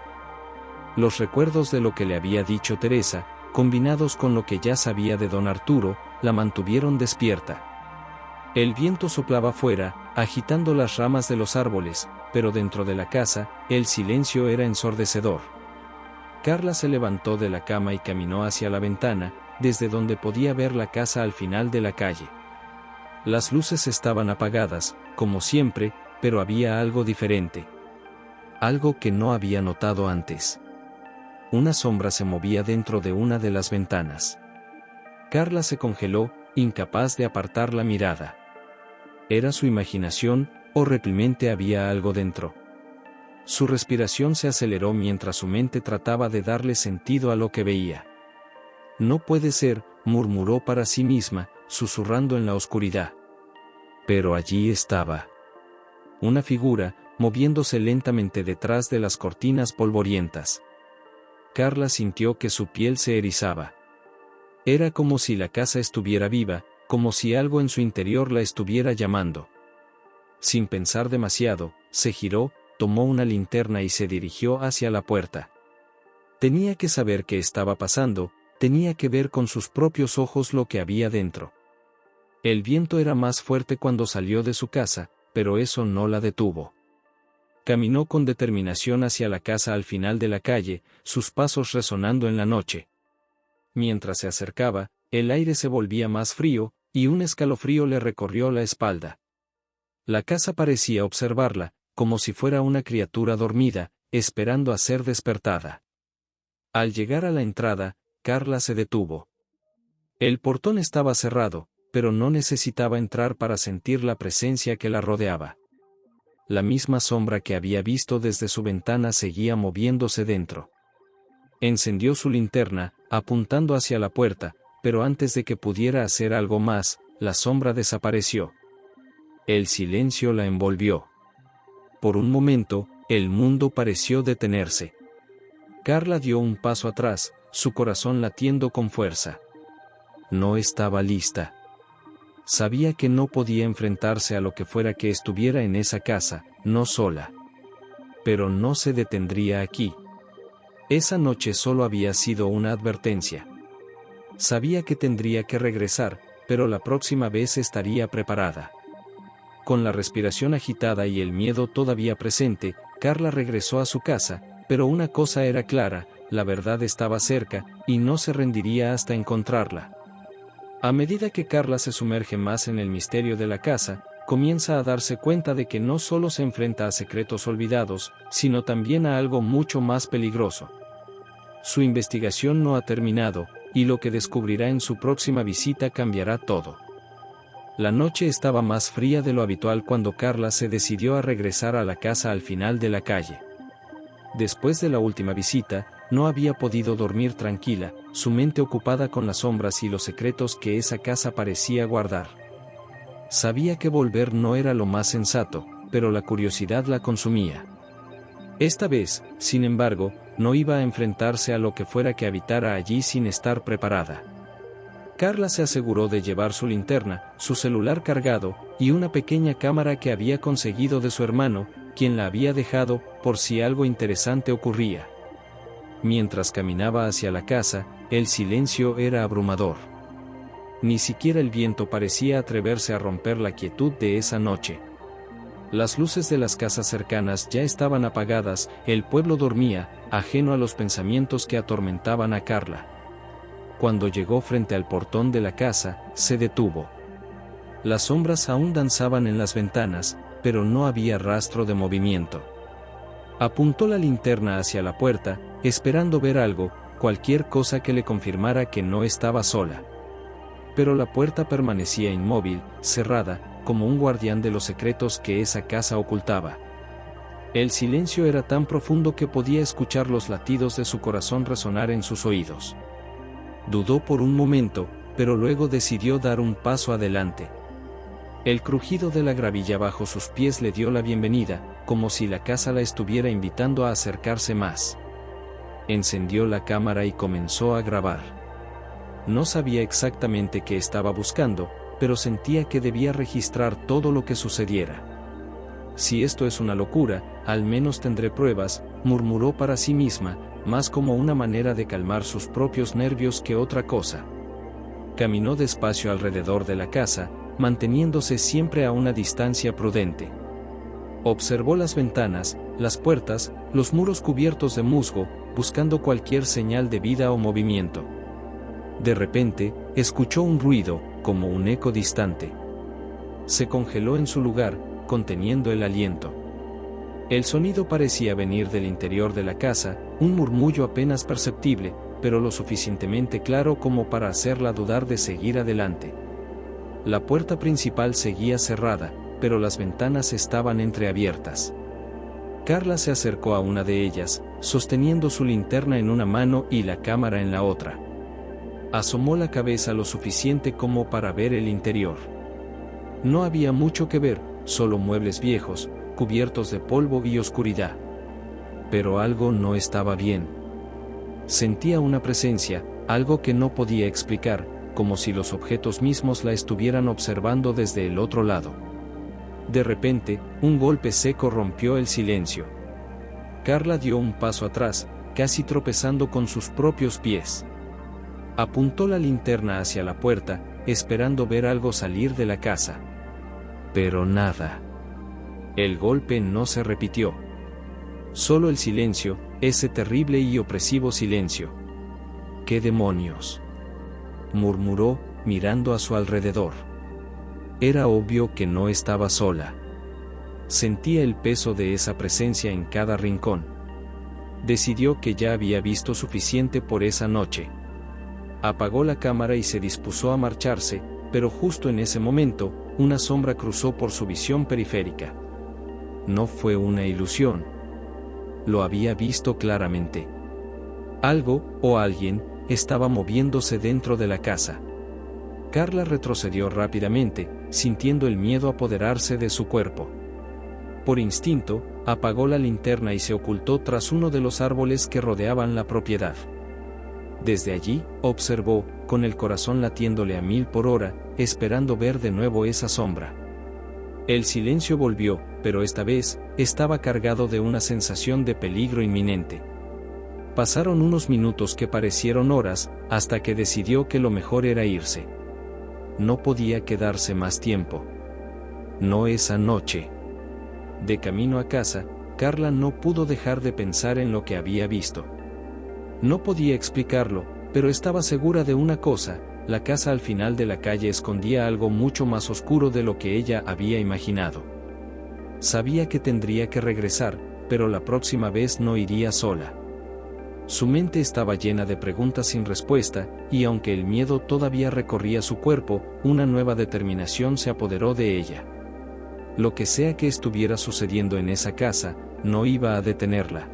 Los recuerdos de lo que le había dicho Teresa, combinados con lo que ya sabía de don Arturo, la mantuvieron despierta. El viento soplaba fuera, agitando las ramas de los árboles, pero dentro de la casa, el silencio era ensordecedor. Carla se levantó de la cama y caminó hacia la ventana, desde donde podía ver la casa al final de la calle. Las luces estaban apagadas, como siempre, pero había algo diferente. Algo que no había notado antes. Una sombra se movía dentro de una de las ventanas. Carla se congeló, incapaz de apartar la mirada. ¿Era su imaginación, o realmente había algo dentro? Su respiración se aceleró mientras su mente trataba de darle sentido a lo que veía. No puede ser, murmuró para sí misma, susurrando en la oscuridad. Pero allí estaba. Una figura, moviéndose lentamente detrás de las cortinas polvorientas. Carla sintió que su piel se erizaba. Era como si la casa estuviera viva, como si algo en su interior la estuviera llamando. Sin pensar demasiado, se giró, tomó una linterna y se dirigió hacia la puerta. Tenía que saber qué estaba pasando, tenía que ver con sus propios ojos lo que había dentro. El viento era más fuerte cuando salió de su casa, pero eso no la detuvo. Caminó con determinación hacia la casa al final de la calle, sus pasos resonando en la noche. Mientras se acercaba, el aire se volvía más frío, y un escalofrío le recorrió la espalda. La casa parecía observarla, como si fuera una criatura dormida, esperando a ser despertada. Al llegar a la entrada, Carla se detuvo. El portón estaba cerrado, pero no necesitaba entrar para sentir la presencia que la rodeaba. La misma sombra que había visto desde su ventana seguía moviéndose dentro. Encendió su linterna, apuntando hacia la puerta, pero antes de que pudiera hacer algo más, la sombra desapareció. El silencio la envolvió. Por un momento, el mundo pareció detenerse. Carla dio un paso atrás, su corazón latiendo con fuerza. No estaba lista. Sabía que no podía enfrentarse a lo que fuera que estuviera en esa casa, no sola. Pero no se detendría aquí. Esa noche solo había sido una advertencia. Sabía que tendría que regresar, pero la próxima vez estaría preparada. Con la respiración agitada y el miedo todavía presente, Carla regresó a su casa, pero una cosa era clara, la verdad estaba cerca, y no se rendiría hasta encontrarla. A medida que Carla se sumerge más en el misterio de la casa, comienza a darse cuenta de que no solo se enfrenta a secretos olvidados, sino también a algo mucho más peligroso. Su investigación no ha terminado, y lo que descubrirá en su próxima visita cambiará todo. La noche estaba más fría de lo habitual cuando Carla se decidió a regresar a la casa al final de la calle. Después de la última visita, no había podido dormir tranquila, su mente ocupada con las sombras y los secretos que esa casa parecía guardar. Sabía que volver no era lo más sensato, pero la curiosidad la consumía. Esta vez, sin embargo, no iba a enfrentarse a lo que fuera que habitara allí sin estar preparada. Carla se aseguró de llevar su linterna, su celular cargado, y una pequeña cámara que había conseguido de su hermano, quien la había dejado, por si algo interesante ocurría. Mientras caminaba hacia la casa, el silencio era abrumador. Ni siquiera el viento parecía atreverse a romper la quietud de esa noche. Las luces de las casas cercanas ya estaban apagadas, el pueblo dormía, ajeno a los pensamientos que atormentaban a Carla. Cuando llegó frente al portón de la casa, se detuvo. Las sombras aún danzaban en las ventanas, pero no había rastro de movimiento. Apuntó la linterna hacia la puerta, esperando ver algo, cualquier cosa que le confirmara que no estaba sola. Pero la puerta permanecía inmóvil, cerrada, como un guardián de los secretos que esa casa ocultaba. El silencio era tan profundo que podía escuchar los latidos de su corazón resonar en sus oídos. Dudó por un momento, pero luego decidió dar un paso adelante. El crujido de la gravilla bajo sus pies le dio la bienvenida, como si la casa la estuviera invitando a acercarse más. Encendió la cámara y comenzó a grabar. No sabía exactamente qué estaba buscando, pero sentía que debía registrar todo lo que sucediera. Si esto es una locura, al menos tendré pruebas, murmuró para sí misma, más como una manera de calmar sus propios nervios que otra cosa. Caminó despacio alrededor de la casa, manteniéndose siempre a una distancia prudente. Observó las ventanas, las puertas, los muros cubiertos de musgo, buscando cualquier señal de vida o movimiento. De repente, escuchó un ruido, como un eco distante. Se congeló en su lugar, conteniendo el aliento. El sonido parecía venir del interior de la casa, un murmullo apenas perceptible, pero lo suficientemente claro como para hacerla dudar de seguir adelante. La puerta principal seguía cerrada, pero las ventanas estaban entreabiertas. Carla se acercó a una de ellas, sosteniendo su linterna en una mano y la cámara en la otra. Asomó la cabeza lo suficiente como para ver el interior. No había mucho que ver, solo muebles viejos, cubiertos de polvo y oscuridad. Pero algo no estaba bien. Sentía una presencia, algo que no podía explicar, como si los objetos mismos la estuvieran observando desde el otro lado. De repente, un golpe seco rompió el silencio. Carla dio un paso atrás, casi tropezando con sus propios pies. Apuntó la linterna hacia la puerta, esperando ver algo salir de la casa. Pero nada. El golpe no se repitió. Solo el silencio, ese terrible y opresivo silencio. ¿Qué demonios?, murmuró, mirando a su alrededor. Era obvio que no estaba sola. Sentía el peso de esa presencia en cada rincón. Decidió que ya había visto suficiente por esa noche. Apagó la cámara y se dispuso a marcharse, pero justo en ese momento, una sombra cruzó por su visión periférica. No fue una ilusión. Lo había visto claramente. Algo, o alguien, estaba moviéndose dentro de la casa. Carla retrocedió rápidamente, sintiendo el miedo apoderarse de su cuerpo. Por instinto, apagó la linterna y se ocultó tras uno de los árboles que rodeaban la propiedad. Desde allí, observó, con el corazón latiéndole a 1000 por hora, esperando ver de nuevo esa sombra. El silencio volvió, pero esta vez, estaba cargado de una sensación de peligro inminente. Pasaron unos minutos que parecieron horas, hasta que decidió que lo mejor era irse. No podía quedarse más tiempo. No esa noche. De camino a casa, Carla no pudo dejar de pensar en lo que había visto. No podía explicarlo, pero estaba segura de una cosa: la casa al final de la calle escondía algo mucho más oscuro de lo que ella había imaginado. Sabía que tendría que regresar, pero la próxima vez no iría sola. Su mente estaba llena de preguntas sin respuesta, y aunque el miedo todavía recorría su cuerpo, una nueva determinación se apoderó de ella. Lo que sea que estuviera sucediendo en esa casa, no iba a detenerla.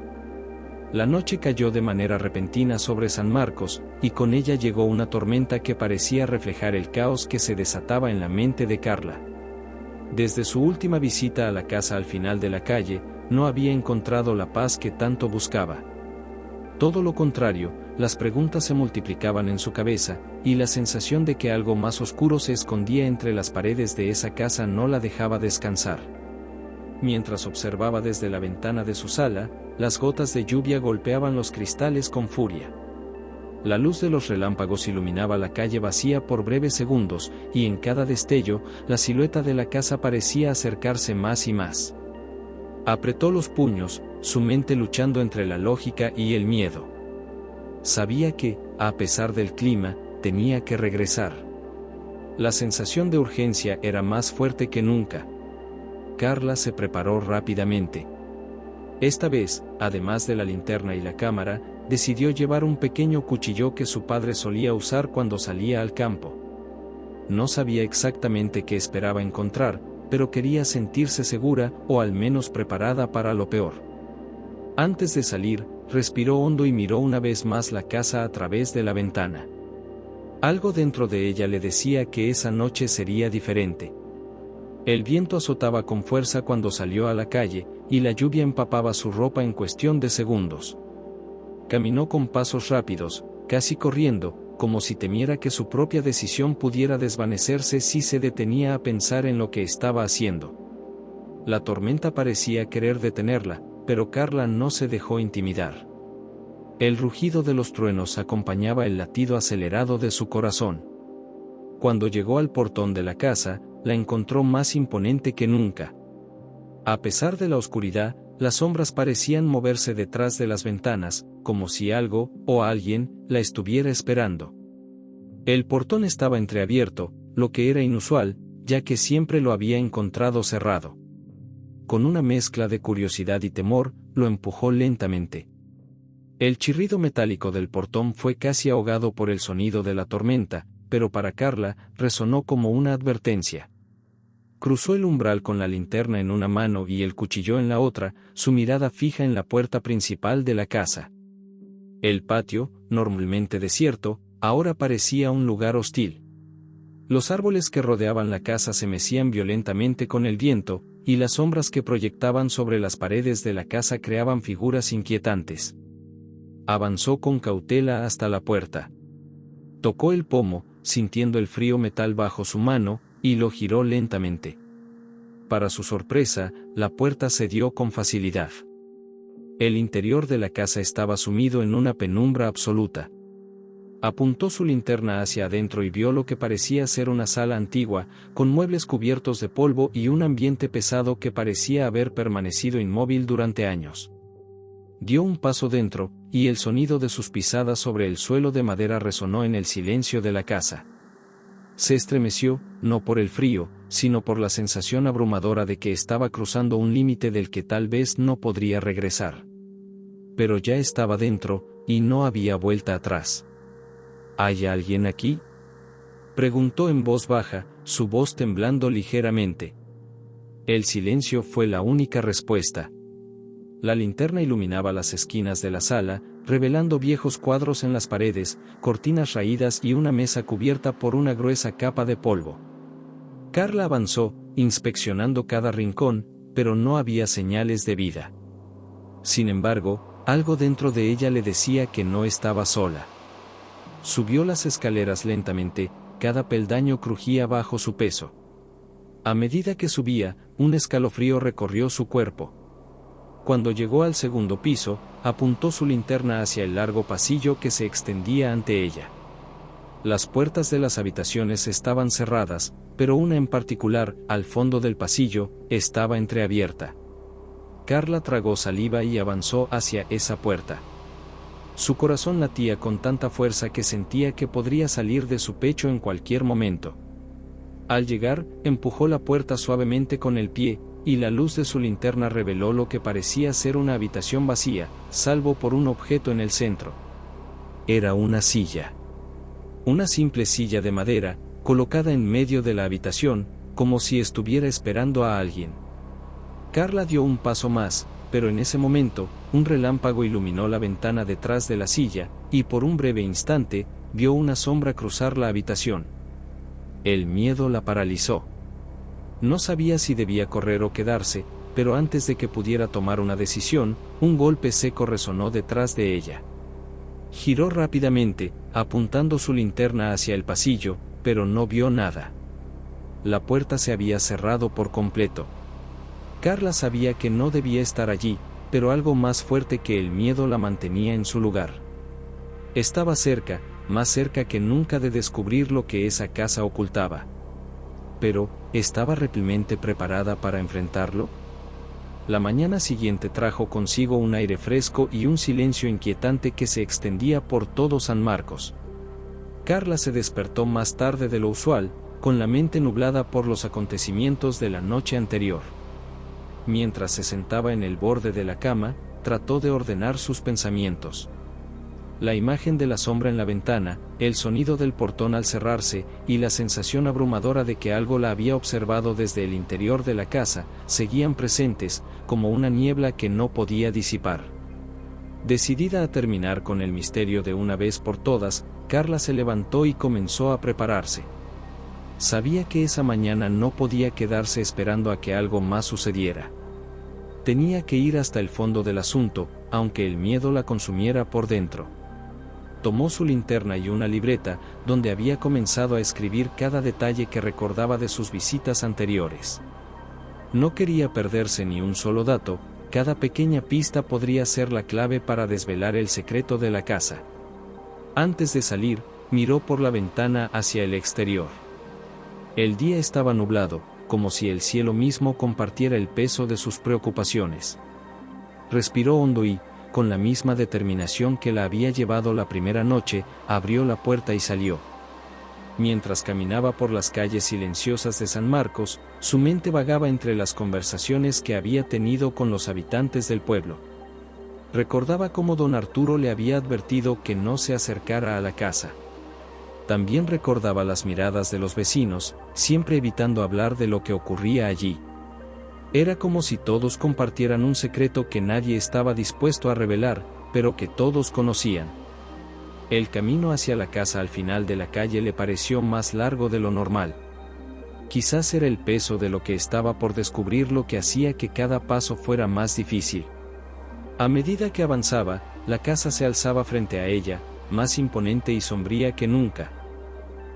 La noche cayó de manera repentina sobre San Marcos, y con ella llegó una tormenta que parecía reflejar el caos que se desataba en la mente de Carla. Desde su última visita a la casa al final de la calle, no había encontrado la paz que tanto buscaba. Todo lo contrario, las preguntas se multiplicaban en su cabeza, y la sensación de que algo más oscuro se escondía entre las paredes de esa casa no la dejaba descansar. Mientras observaba desde la ventana de su sala, las gotas de lluvia golpeaban los cristales con furia. La luz de los relámpagos iluminaba la calle vacía por breves segundos, y en cada destello, la silueta de la casa parecía acercarse más y más. Apretó los puños, su mente luchando entre la lógica y el miedo. Sabía que, a pesar del clima, tenía que regresar. La sensación de urgencia era más fuerte que nunca. Carla se preparó rápidamente. Esta vez, además de la linterna y la cámara, decidió llevar un pequeño cuchillo que su padre solía usar cuando salía al campo. No sabía exactamente qué esperaba encontrar, pero quería sentirse segura, o al menos preparada para lo peor. Antes de salir, respiró hondo y miró una vez más la casa a través de la ventana. Algo dentro de ella le decía que esa noche sería diferente. El viento azotaba con fuerza cuando salió a la calle, y la lluvia empapaba su ropa en cuestión de segundos. Caminó con pasos rápidos, casi corriendo, como si temiera que su propia decisión pudiera desvanecerse si se detenía a pensar en lo que estaba haciendo. La tormenta parecía querer detenerla, pero Carla no se dejó intimidar. El rugido de los truenos acompañaba el latido acelerado de su corazón. Cuando llegó al portón de la casa, la encontró más imponente que nunca. A pesar de la oscuridad, las sombras parecían moverse detrás de las ventanas, como si algo, o alguien, la estuviera esperando. El portón estaba entreabierto, lo que era inusual, ya que siempre lo había encontrado cerrado. Con una mezcla de curiosidad y temor, lo empujó lentamente. El chirrido metálico del portón fue casi ahogado por el sonido de la tormenta, pero para Carla, resonó como una advertencia. Cruzó el umbral con la linterna en una mano y el cuchillo en la otra, su mirada fija en la puerta principal de la casa. El patio, normalmente desierto, ahora parecía un lugar hostil. Los árboles que rodeaban la casa se mecían violentamente con el viento, y las sombras que proyectaban sobre las paredes de la casa creaban figuras inquietantes. Avanzó con cautela hasta la puerta. Tocó el pomo, sintiendo el frío metal bajo su mano, y lo giró lentamente. Para su sorpresa, la puerta cedió con facilidad. El interior de la casa estaba sumido en una penumbra absoluta. Apuntó su linterna hacia adentro y vio lo que parecía ser una sala antigua, con muebles cubiertos de polvo y un ambiente pesado que parecía haber permanecido inmóvil durante años. Dio un paso dentro, y el sonido de sus pisadas sobre el suelo de madera resonó en el silencio de la casa. Se estremeció, no por el frío, sino por la sensación abrumadora de que estaba cruzando un límite del que tal vez no podría regresar. Pero ya estaba dentro, y no había vuelta atrás. ¿Hay alguien aquí?, preguntó en voz baja, su voz temblando ligeramente. El silencio fue la única respuesta. La linterna iluminaba las esquinas de la sala, revelando viejos cuadros en las paredes, cortinas raídas y una mesa cubierta por una gruesa capa de polvo. Carla avanzó, inspeccionando cada rincón, pero no había señales de vida. Sin embargo, algo dentro de ella le decía que no estaba sola. Subió las escaleras lentamente, cada peldaño crujía bajo su peso. A medida que subía, un escalofrío recorrió su cuerpo. Cuando llegó al segundo piso, apuntó su linterna hacia el largo pasillo que se extendía ante ella. Las puertas de las habitaciones estaban cerradas, pero una en particular, al fondo del pasillo, estaba entreabierta. Carla tragó saliva y avanzó hacia esa puerta. Su corazón latía con tanta fuerza que sentía que podría salir de su pecho en cualquier momento. Al llegar, empujó la puerta suavemente con el pie, y la luz de su linterna reveló lo que parecía ser una habitación vacía, salvo por un objeto en el centro. Era una silla. Una simple silla de madera, colocada en medio de la habitación, como si estuviera esperando a alguien. Carla dio un paso más, pero en ese momento, un relámpago iluminó la ventana detrás de la silla, y por un breve instante, vio una sombra cruzar la habitación. El miedo la paralizó. No sabía si debía correr o quedarse, pero antes de que pudiera tomar una decisión, un golpe seco resonó detrás de ella. Giró rápidamente, apuntando su linterna hacia el pasillo, pero no vio nada. La puerta se había cerrado por completo. Carla sabía que no debía estar allí, pero algo más fuerte que el miedo la mantenía en su lugar. Estaba cerca, más cerca que nunca de descubrir lo que esa casa ocultaba. Pero, ¿estaba realmente preparada para enfrentarlo? La mañana siguiente trajo consigo un aire fresco y un silencio inquietante que se extendía por todo San Marcos. Carla se despertó más tarde de lo usual, con la mente nublada por los acontecimientos de la noche anterior. Mientras se sentaba en el borde de la cama, trató de ordenar sus pensamientos. La imagen de la sombra en la ventana, el sonido del portón al cerrarse, y la sensación abrumadora de que algo la había observado desde el interior de la casa, seguían presentes, como una niebla que no podía disipar. Decidida a terminar con el misterio de una vez por todas, Carla se levantó y comenzó a prepararse. Sabía que esa mañana no podía quedarse esperando a que algo más sucediera. Tenía que ir hasta el fondo del asunto, aunque el miedo la consumiera por dentro. Tomó su linterna y una libreta, donde había comenzado a escribir cada detalle que recordaba de sus visitas anteriores. No quería perderse ni un solo dato, cada pequeña pista podría ser la clave para desvelar el secreto de la casa. Antes de salir, miró por la ventana hacia el exterior. El día estaba nublado, como si el cielo mismo compartiera el peso de sus preocupaciones. Respiró hondo y, con la misma determinación que la había llevado la primera noche, abrió la puerta y salió. Mientras caminaba por las calles silenciosas de San Marcos, su mente vagaba entre las conversaciones que había tenido con los habitantes del pueblo. Recordaba cómo don Arturo le había advertido que no se acercara a la casa. También recordaba las miradas de los vecinos, siempre evitando hablar de lo que ocurría allí. Era como si todos compartieran un secreto que nadie estaba dispuesto a revelar, pero que todos conocían. El camino hacia la casa al final de la calle le pareció más largo de lo normal. Quizás era el peso de lo que estaba por descubrir lo que hacía que cada paso fuera más difícil. A medida que avanzaba, la casa se alzaba frente a ella, más imponente y sombría que nunca.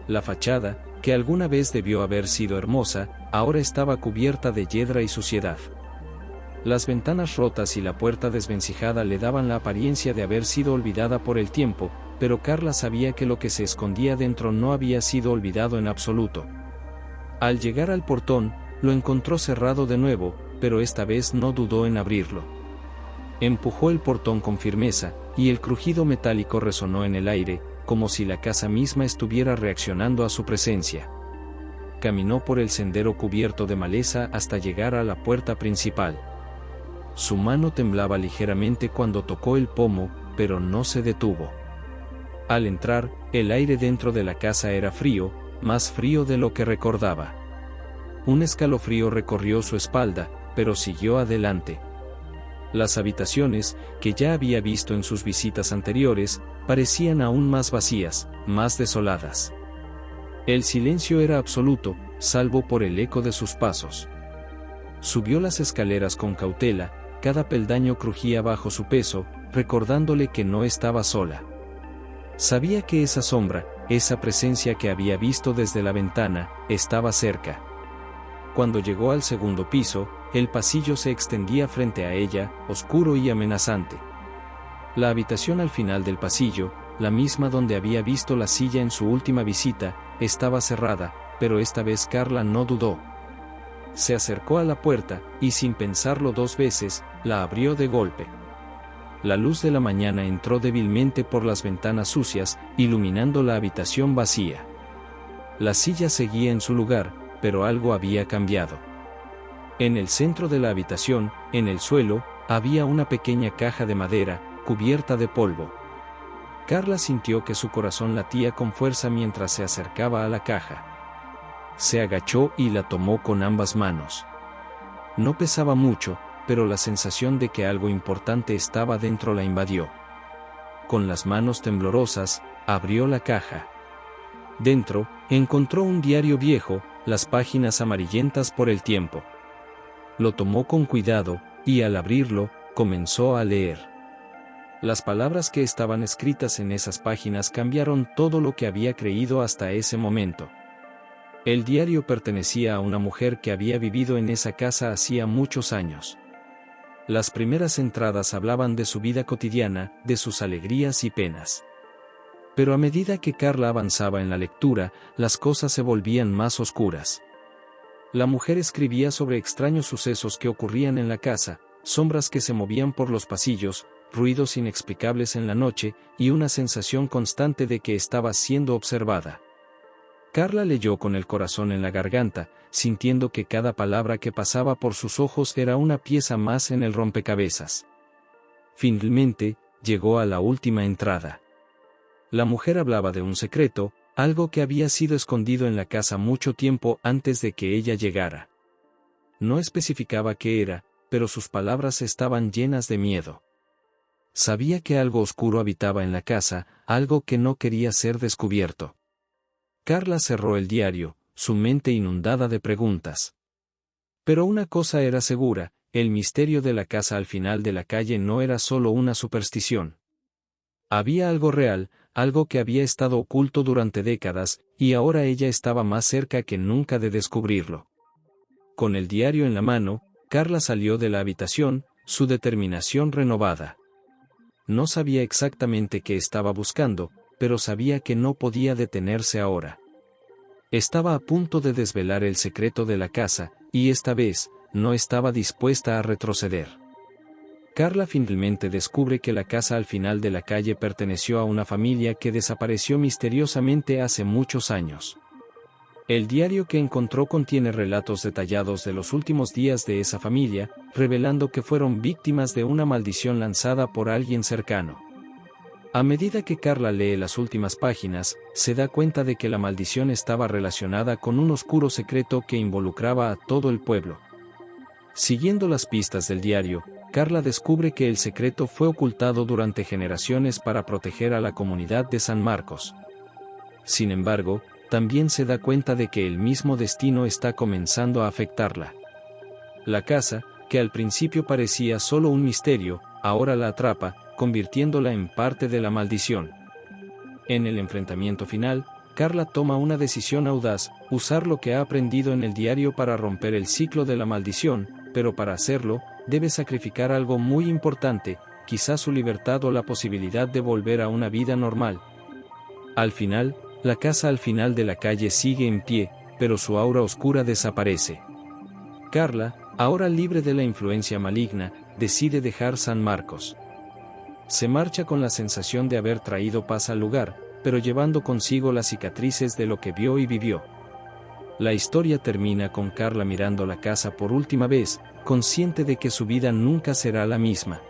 La fachada, que alguna vez debió haber sido hermosa, ahora estaba cubierta de hiedra y suciedad. Las ventanas rotas y la puerta desvencijada le daban la apariencia de haber sido olvidada por el tiempo, pero Carla sabía que lo que se escondía dentro no había sido olvidado en absoluto. Al llegar al portón, lo encontró cerrado de nuevo, pero esta vez no dudó en abrirlo. Empujó el portón con firmeza, y el crujido metálico resonó en el aire, como si la casa misma estuviera reaccionando a su presencia. Caminó por el sendero cubierto de maleza hasta llegar a la puerta principal. Su mano temblaba ligeramente cuando tocó el pomo, pero no se detuvo. Al entrar, el aire dentro de la casa era frío, más frío de lo que recordaba. Un escalofrío recorrió su espalda, pero siguió adelante. Las habitaciones, que ya había visto en sus visitas anteriores, parecían aún más vacías, más desoladas. El silencio era absoluto, salvo por el eco de sus pasos. Subió las escaleras con cautela, cada peldaño crujía bajo su peso, recordándole que no estaba sola. Sabía que esa sombra, esa presencia que había visto desde la ventana, estaba cerca. Cuando llegó al segundo piso, el pasillo se extendía frente a ella, oscuro y amenazante. La habitación al final del pasillo, la misma donde había visto la silla en su última visita, estaba cerrada, pero esta vez Carla no dudó. Se acercó a la puerta, y sin pensarlo dos veces, la abrió de golpe. La luz de la mañana entró débilmente por las ventanas sucias, iluminando la habitación vacía. La silla seguía en su lugar, pero algo había cambiado. En el centro de la habitación, en el suelo, había una pequeña caja de madera, cubierta de polvo. Carla sintió que su corazón latía con fuerza mientras se acercaba a la caja. Se agachó y la tomó con ambas manos. No pesaba mucho, pero la sensación de que algo importante estaba dentro la invadió. Con las manos temblorosas, abrió la caja. Dentro, encontró un diario viejo, las páginas amarillentas por el tiempo. Lo tomó con cuidado, y al abrirlo, comenzó a leer. Las palabras que estaban escritas en esas páginas cambiaron todo lo que había creído hasta ese momento. El diario pertenecía a una mujer que había vivido en esa casa hacía muchos años. Las primeras entradas hablaban de su vida cotidiana, de sus alegrías y penas. Pero a medida que Carla avanzaba en la lectura, las cosas se volvían más oscuras. La mujer escribía sobre extraños sucesos que ocurrían en la casa, sombras que se movían por los pasillos, ruidos inexplicables en la noche, y una sensación constante de que estaba siendo observada. Carla leyó con el corazón en la garganta, sintiendo que cada palabra que pasaba por sus ojos era una pieza más en el rompecabezas. Finalmente, llegó a la última entrada. La mujer hablaba de un secreto, algo que había sido escondido en la casa mucho tiempo antes de que ella llegara. No especificaba qué era, pero sus palabras estaban llenas de miedo. Sabía que algo oscuro habitaba en la casa, algo que no quería ser descubierto. Carla cerró el diario, su mente inundada de preguntas. Pero una cosa era segura, el misterio de la casa al final de la calle no era solo una superstición. Había algo real, algo que había estado oculto durante décadas, y ahora ella estaba más cerca que nunca de descubrirlo. Con el diario en la mano, Carla salió de la habitación, su determinación renovada. No sabía exactamente qué estaba buscando, pero sabía que no podía detenerse ahora. Estaba a punto de desvelar el secreto de la casa, y esta vez, no estaba dispuesta a retroceder. Carla finalmente descubre que la casa al final de la calle perteneció a una familia que desapareció misteriosamente hace muchos años. El diario que encontró contiene relatos detallados de los últimos días de esa familia, revelando que fueron víctimas de una maldición lanzada por alguien cercano. A medida que Carla lee las últimas páginas, se da cuenta de que la maldición estaba relacionada con un oscuro secreto que involucraba a todo el pueblo. Siguiendo las pistas del diario, Carla descubre que el secreto fue ocultado durante generaciones para proteger a la comunidad de San Marcos. Sin embargo, también se da cuenta de que el mismo destino está comenzando a afectarla. La casa, que al principio parecía solo un misterio, ahora la atrapa, convirtiéndola en parte de la maldición. En el enfrentamiento final, Carla toma una decisión audaz: usar lo que ha aprendido en el diario para romper el ciclo de la maldición, pero para hacerlo, debe sacrificar algo muy importante, quizás su libertad o la posibilidad de volver a una vida normal. Al final, la casa al final de la calle sigue en pie, pero su aura oscura desaparece. Carla, ahora libre de la influencia maligna, decide dejar San Marcos. Se marcha con la sensación de haber traído paz al lugar, pero llevando consigo las cicatrices de lo que vio y vivió. La historia termina con Carla mirando la casa por última vez, consciente de que su vida nunca será la misma.